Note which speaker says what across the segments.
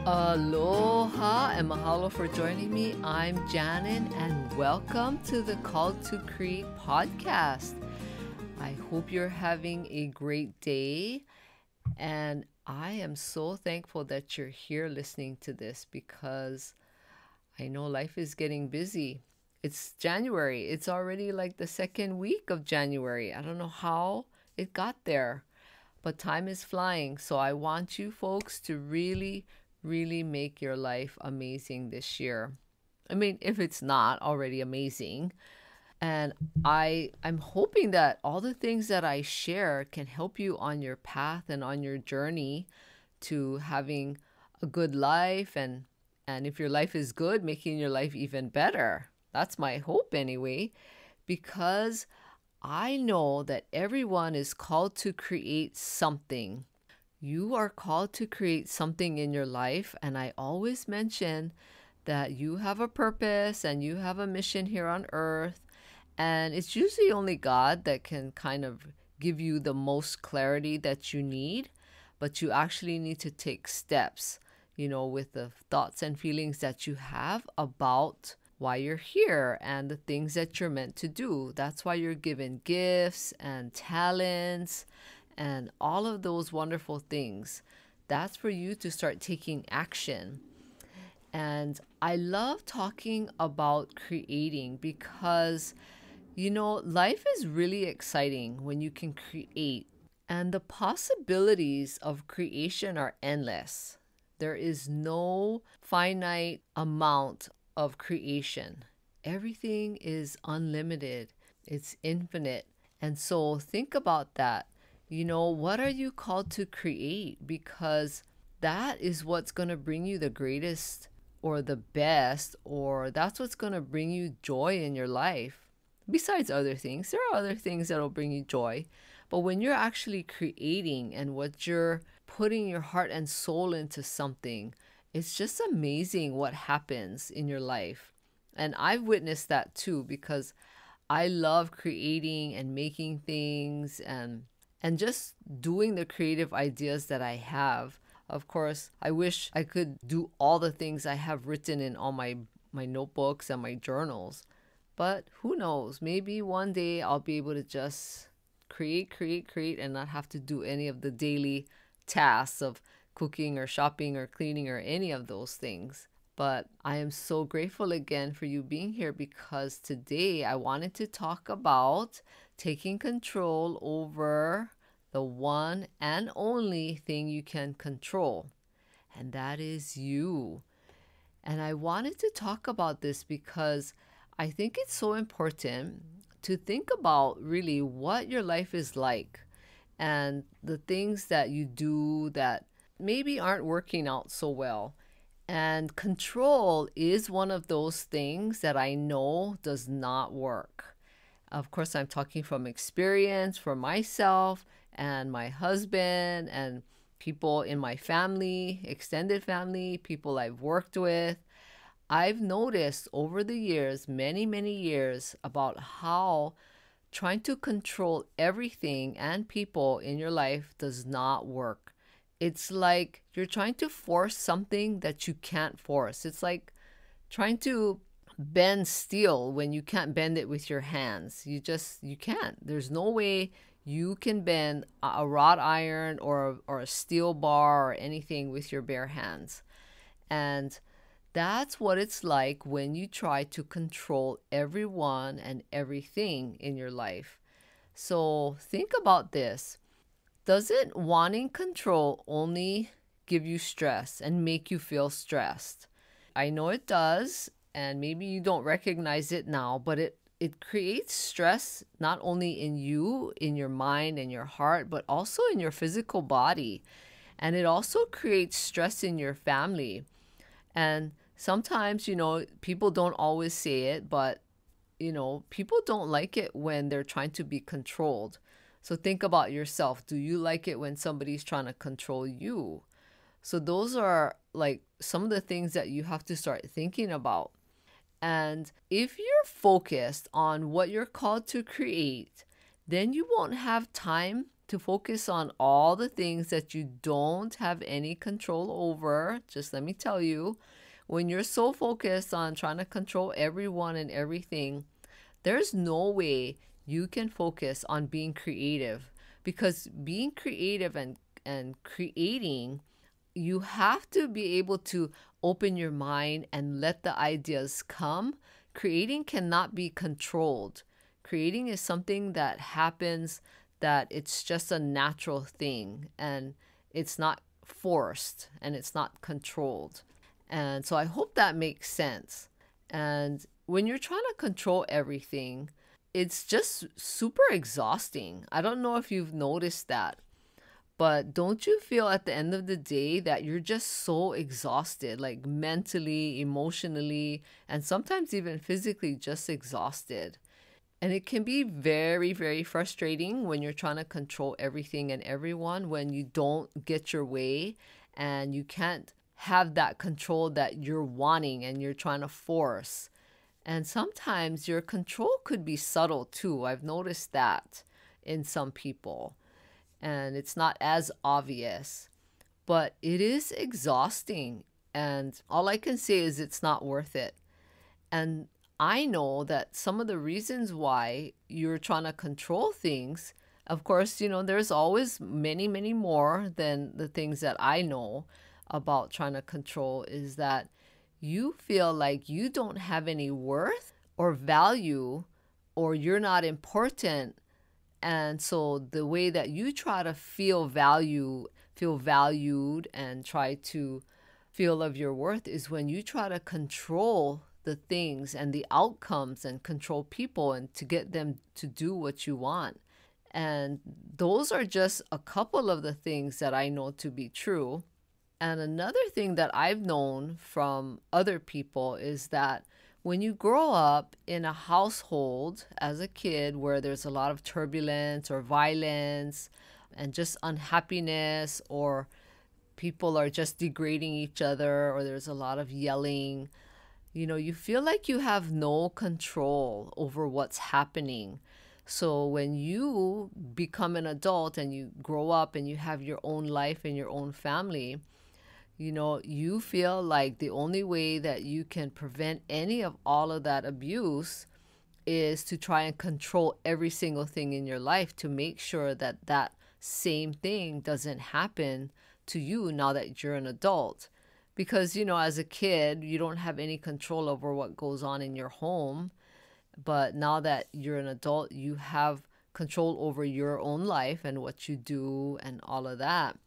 Speaker 1: Aloha and mahalo for joining me. I'm Janin and welcome to the Call to Create podcast. I hope you're having a great day and I am so thankful that you're here listening to this because I know life is getting busy. It's January. It's already like the second week of January. I don't know how it got there, but time is flying. So I want you folks to really make your life amazing this year. I mean, if it's not already amazing. And I'm hoping that all the things that I share can help you on your path and on your journey to having a good life and if your life is good, making your life even better. That's my hope anyway, because I know that everyone is called to create something. You are called to create something in your life, and I always mention that you have a purpose and you have a mission here on earth, and it's usually only God that can kind of give you the most clarity that you need, but you actually need to take steps, with the thoughts and feelings that you have about why you're here and the things that you're meant to do. That's why you're given gifts and talents and all of those wonderful things. That's for you to start taking action. And I love talking about creating because, life is really exciting when you can create. And the possibilities of creation are endless. There is no finite amount of creation. Everything is unlimited, it's infinite. And so think about that. What are you called to create? Because that is what's going to bring you the greatest or the best, or that's what's going to bring you joy in your life. Besides other things, there are other things that will bring you joy. But when you're actually creating and what you're putting your heart and soul into something, it's just amazing what happens in your life. And I've witnessed that too because I love creating and making things and just doing the creative ideas that I have. Of course, I wish I could do all the things I have written in all my notebooks and my journals. But who knows? Maybe one day I'll be able to just create, and not have to do any of the daily tasks of cooking or shopping or cleaning or any of those things. But I am so grateful again for you being here because today I wanted to talk about taking control over the one and only thing you can control, and that is you. And I wanted to talk about this because I think it's so important to think about really what your life is like and the things that you do that maybe aren't working out so well. And control is one of those things that I know does not work. Of course, I'm talking from experience for myself and my husband and people in my family, extended family, people I've worked with. I've noticed over the years, many years, about how trying to control everything and people in your life does not work. It's like you're trying to force something that you can't force. It's like trying to bend steel when you can't bend it with your hands. You can't. There's no way you can bend a wrought iron or a steel bar or anything with your bare hands. And that's what it's like when you try to control everyone and everything in your life. So think about this. Doesn't wanting control only give you stress and make you feel stressed? I know it does, and maybe you don't recognize it now, but it creates stress not only in you, in your mind and your heart, but also in your physical body. And it also creates stress in your family. And sometimes, people don't always say it, but, people don't like it when they're trying to be controlled. So think about yourself. Do you like it when somebody's trying to control you? So those are like some of the things that you have to start thinking about. And if you're focused on what you're called to create, then you won't have time to focus on all the things that you don't have any control over. Just let me tell you, when you're so focused on trying to control everyone and everything, there's no way you can focus on being creative, because being creative and creating, you have to be able to open your mind and let the ideas come. Creating cannot be controlled. Creating is something that happens, that it's just a natural thing, and it's not forced and it's not controlled. And so I hope that makes sense. And when you're trying to control everything, it's just super exhausting. I don't know if you've noticed that, but don't you feel at the end of the day that you're just so exhausted, like mentally, emotionally, and sometimes even physically just exhausted? And it can be very, very frustrating when you're trying to control everything and everyone, when you don't get your way and you can't have that control that you're wanting and you're trying to force. And sometimes your control could be subtle too. I've noticed that in some people, and it's not as obvious, but it is exhausting. And all I can say is it's not worth it. And I know that some of the reasons why you're trying to control things, of course, there's always many, many more than the things that I know about trying to control, is that you feel like you don't have any worth or value, or you're not important. And so the way that you try to feel valued and try to feel of your worth is when you try to control the things and the outcomes and control people and to get them to do what you want. And those are just a couple of the things that I know to be true. And another thing that I've known from other people is that when you grow up in a household as a kid where there's a lot of turbulence or violence and just unhappiness, or people are just degrading each other, or there's a lot of yelling, you feel like you have no control over what's happening. So when you become an adult and you grow up and you have your own life and your own family, you feel like the only way that you can prevent any of all of that abuse is to try and control every single thing in your life to make sure that that same thing doesn't happen to you now that you're an adult. Because, as a kid, you don't have any control over what goes on in your home. But now that you're an adult, you have control over your own life and what you do and all of that.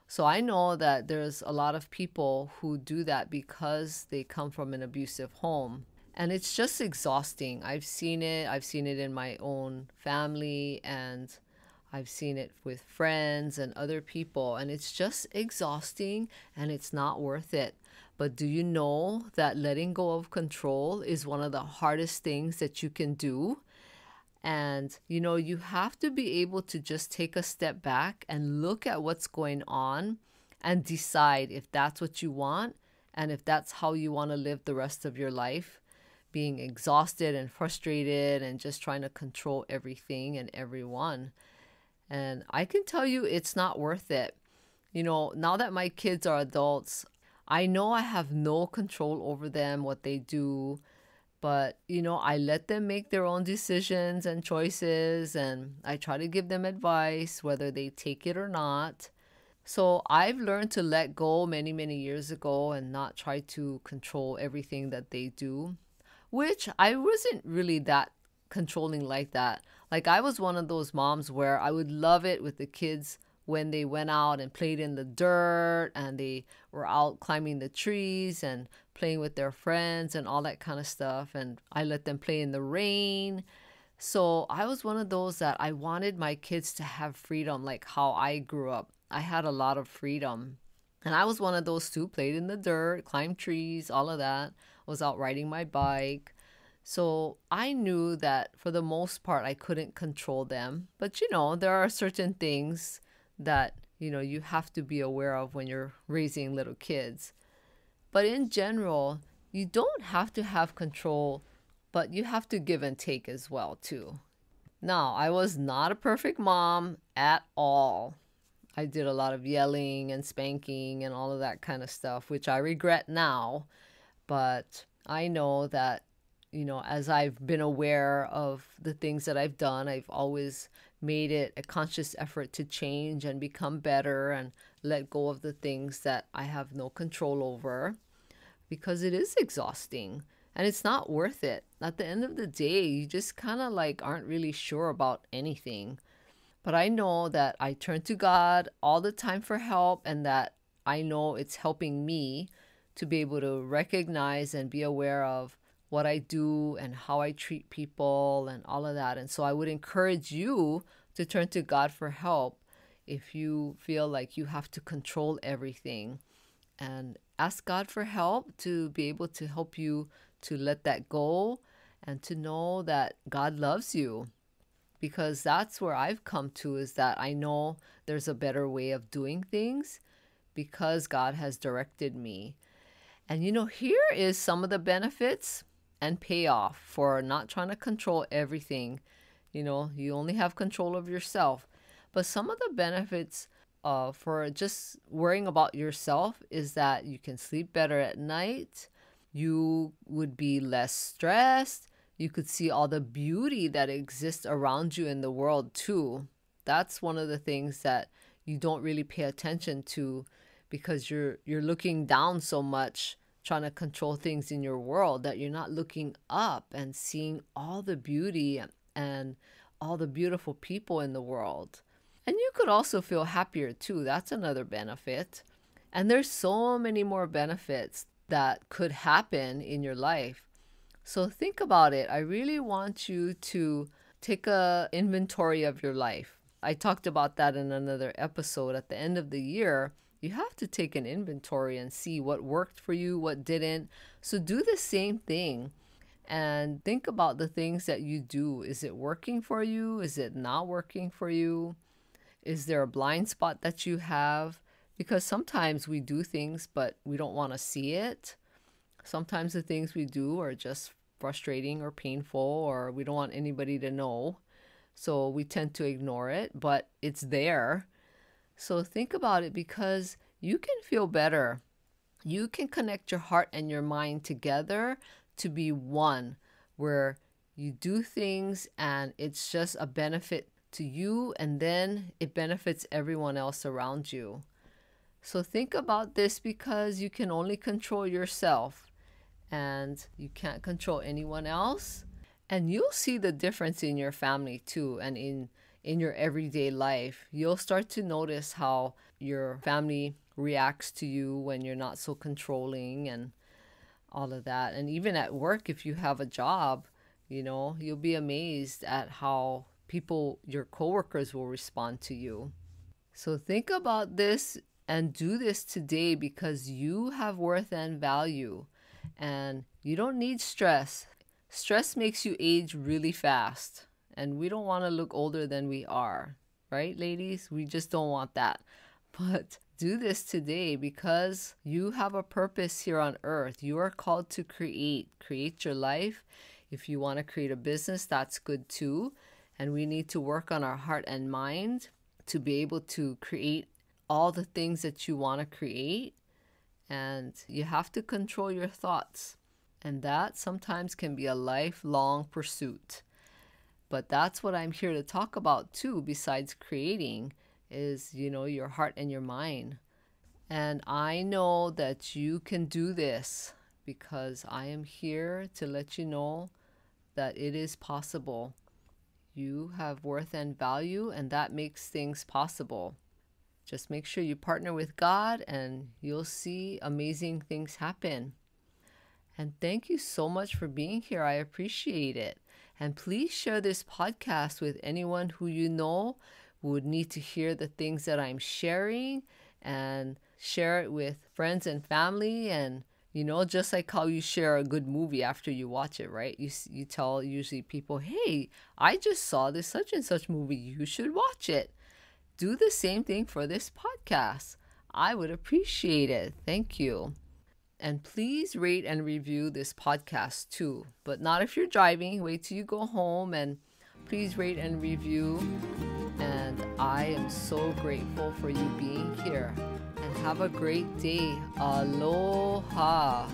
Speaker 1: So I know that there's a lot of people who do that because they come from an abusive home. And it's just exhausting. I've seen it. I've seen it in my own family, and I've seen it with friends and other people. And it's just exhausting, and it's not worth it. But do you know that letting go of control is one of the hardest things that you can do? And, you have to be able to just take a step back and look at what's going on and decide if that's what you want and if that's how you want to live the rest of your life, being exhausted and frustrated and just trying to control everything and everyone. And I can tell you it's not worth it. Now that my kids are adults, I know I have no control over them, what they do. But, I let them make their own decisions and choices, and I try to give them advice, whether they take it or not. So I've learned to let go many, many years ago and not try to control everything that they do, which I wasn't really that controlling like that. Like, I was one of those moms where I would love it with the kids when they went out and played in the dirt and they were out climbing the trees and playing with their friends and all that kind of stuff. And I let them play in the rain. So I was one of those that I wanted my kids to have freedom like how I grew up. I had a lot of freedom. And I was one of those too, played in the dirt, climbed trees, all of that. Was out riding my bike. So I knew that for the most part, I couldn't control them. But, there are certain things that, you have to be aware of when you're raising little kids. But in general, you don't have to have control, but you have to give and take as well, too. Now, I was not a perfect mom, at all. I did a lot of yelling and spanking and all of that kind of stuff, which I regret now. But I know that, as I've been aware of the things that I've done, I've always made it a conscious effort to change and become better and let go of the things that I have no control over, because it is exhausting and it's not worth it. At the end of the day, you just kind of like aren't really sure about anything. But I know that I turn to God all the time for help, and that I know it's helping me to be able to recognize and be aware of what I do and how I treat people and all of that. And so I would encourage you to turn to God for help if you feel like you have to control everything, and ask God for help to be able to help you to let that go and to know that God loves you, because that's where I've come to, is that I know there's a better way of doing things because God has directed me. And here is some of the benefits and payoff for not trying to control everything. You only have control of yourself. But some of the benefits for just worrying about yourself is that you can sleep better at night. You would be less stressed. You could see all the beauty that exists around you in the world too. That's one of the things that you don't really pay attention to, because you're looking down so much trying to control things in your world, that you're not looking up and seeing all the beauty and all the beautiful people in the world. And you could also feel happier too. That's another benefit. And there's so many more benefits that could happen in your life. So think about it. I really want you to take a inventory of your life. I talked about that in another episode. At the end of the year, you have to take an inventory and see what worked for you, what didn't. So do the same thing and think about the things that you do. Is it working for you? Is it not working for you? Is there a blind spot that you have? Because sometimes we do things, but we don't want to see it. Sometimes the things we do are just frustrating or painful, or we don't want anybody to know. So we tend to ignore it, but it's there. So think about it, because you can feel better. You can connect your heart and your mind together to be one, where you do things and it's just a benefit to you, and then it benefits everyone else around you. So think about this, because you can only control yourself and you can't control anyone else. And you'll see the difference in your family too, and in your everyday life. You'll start to notice how your family reacts to you when you're not so controlling and all of that. And even at work, if you have a job, you'll be amazed at how people, your coworkers, will respond to you. So think about this and do this today, because you have worth and value, and you don't need stress. Stress makes you age really fast, and we don't want to look older than we are, right, ladies? We just don't want that. But do this today, because you have a purpose here on earth. You are called to create your life. If you want to create a business, that's good too. And we need to work on our heart and mind to be able to create all the things that you want to create. And you have to control your thoughts. And that sometimes can be a lifelong pursuit. But that's what I'm here to talk about too, besides creating, is, your heart and your mind. And I know that you can do this, because I am here to let you know that it is possible. You have worth and value, and that makes things possible. Just make sure you partner with God, and you'll see amazing things happen. And thank you so much for being here. I appreciate it. And please share this podcast with anyone who you know would need to hear the things that I'm sharing, and share it with friends and family. And, just like how you share a good movie after you watch it, right? You tell usually people, hey, I just saw this such and such movie. You should watch it. Do the same thing for this podcast. I would appreciate it. Thank you. And please rate and review this podcast too. But not if you're driving. Wait till you go home, and please rate and review. And I am so grateful for you being here. And have a great day. Aloha.